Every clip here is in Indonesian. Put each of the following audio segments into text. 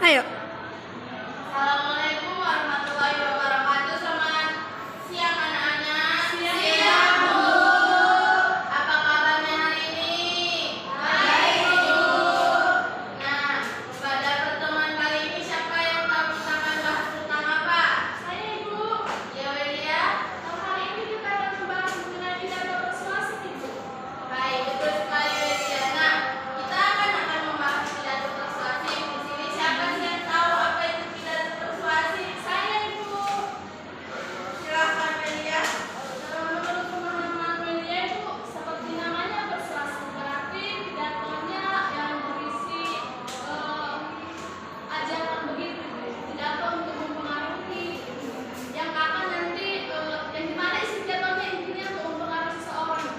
Ayo. Assalamualaikum warahmatullahi wabarakatuh. Selamat siang anak-anak. Siang, Bu. Apa kabarnya hari ini? Baik, Bu. Nah, pada pertemuan kali ini siapa yang tahu kita akan bahas tentang apa? Saya, Ibu. Ya, Welia. Hari ini kita akan membahas mengenai pidato persuasif, Ibu. Baik, betul sekali, Welia. Nah, kita akan membahas pidato persuasif. Di sini siapa sih yang tahu apa itu pidato persuasif? Saya, Ibu. Silakan, Welia. Menurut pemahaman Welia itu seperti namanya persuasif, berarti pidatonya yang berisi ajaran begitu, pidato untuk mempengaruhi yang akan nanti yang dimana isi pidatonya intinya untuk mempengaruhi seseorang.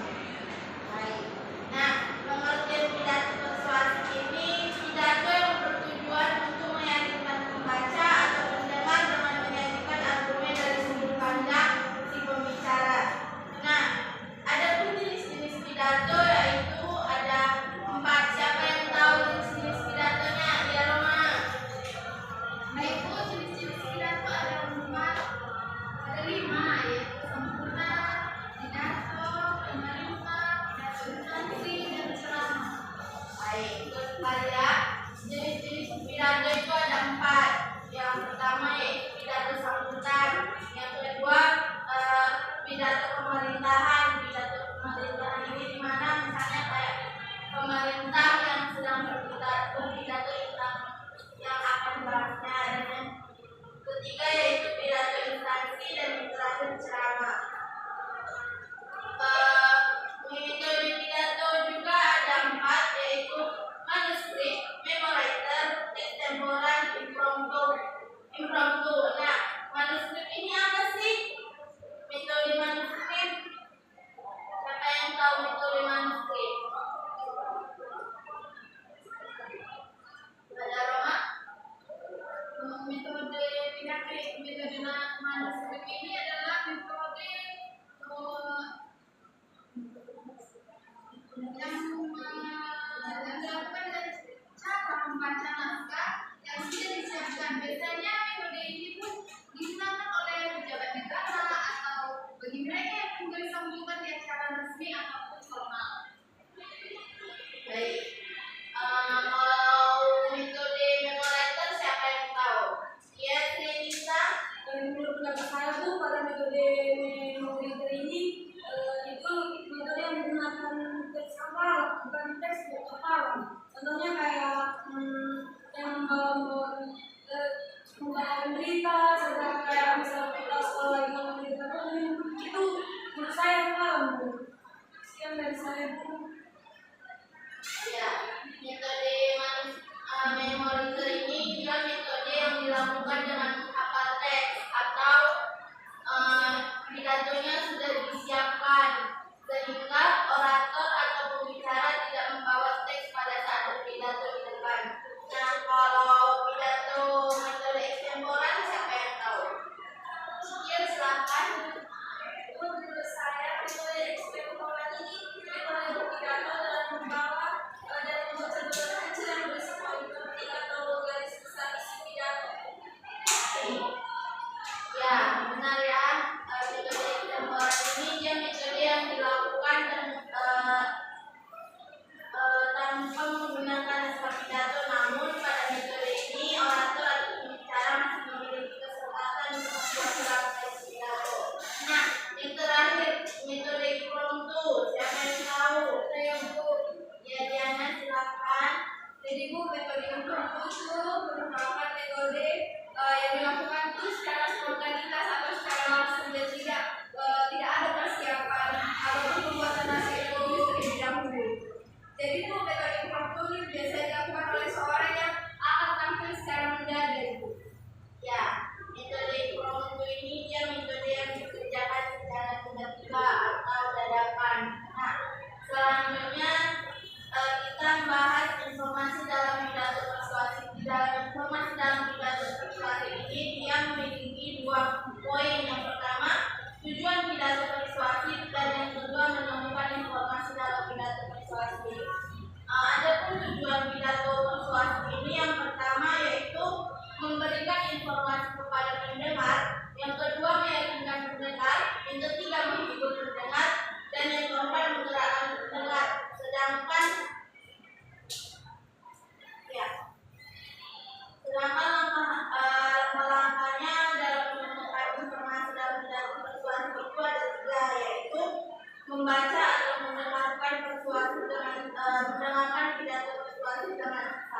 Baik. Nah, pengertian pidato persuasif ini pidato yang bertujuan untuk meyakinkan pembaca atau pendengar dengan menyajikan argumen dari sudut pandang si pembicara. Nah, ada pun jenis-jenis pidato yaitu ada 4. Siapa yang tahu jenis-jenis pidatonya? Ya, Roma. Baik, Bu, jenis-jenis pidato ada 4. Ada 5, yaitu sempurna, pidato, pemerintah, instansi, dan ceramah. Baik, terus ya. Jenis-jenis pidato itu ada 4. Yang pertama yaitu pidato sambutan. Yang kedua pidato pemerintahan. Pidato pemerintahan ini di mana misalnya kayak pemerintah yang sedang berpidato tentang yang akan dibahasnya. Dan yang ketiga yaitu pidato instansi, dan yang terakhir ceramah. Metode pidato juga ada 4, yaitu manuskrip, memoriter, extemporan, impromptu. Nah, manuskrip ini apa sih? Metode manuskrip. Siapa yang tahu metode manuskrip? Ada Roma? Metode pidato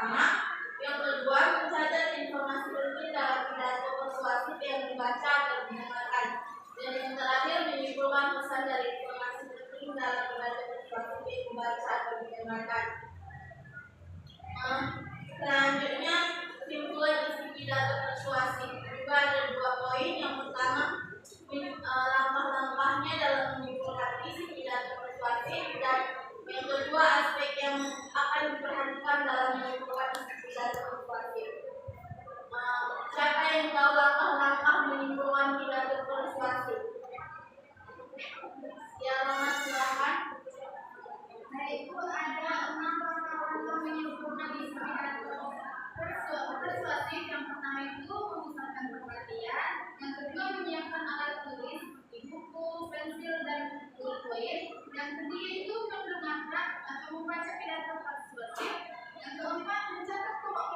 pertama. Yang kedua, mencatat informasi penting dalam pidato persuasif yang dibaca atau didengarkan. Dan yang terakhir, menyimpulkan pesan dari informasi penting dalam pidato persuasif yang dibaca atau didengarkan. Selanjutnya, kesimpulan isi pidato persuasif juga ada 2 poin. Yang pertama, langkah-langkahnya dalam menyimpulkan isi pidato persuasif, dan yang kedua, aspek yang akan diperhatikan dalam menyimpulkan isi pidato persuasif. Siapa yang tahu langkah-langkah menyimpulkan pidato persuasif? Ya, Roman, silakan. Itu ada 6 langkah menyimpulkan isi pidato persuasif. Yang pertama itu memusatkan perhatian, yang kedua menyiapkan alat tulis seperti buku, pensil, dan poin. Yang ketiga itu mendengarkan atau membaca pidato persuasif. Yang keempat mencatat pokok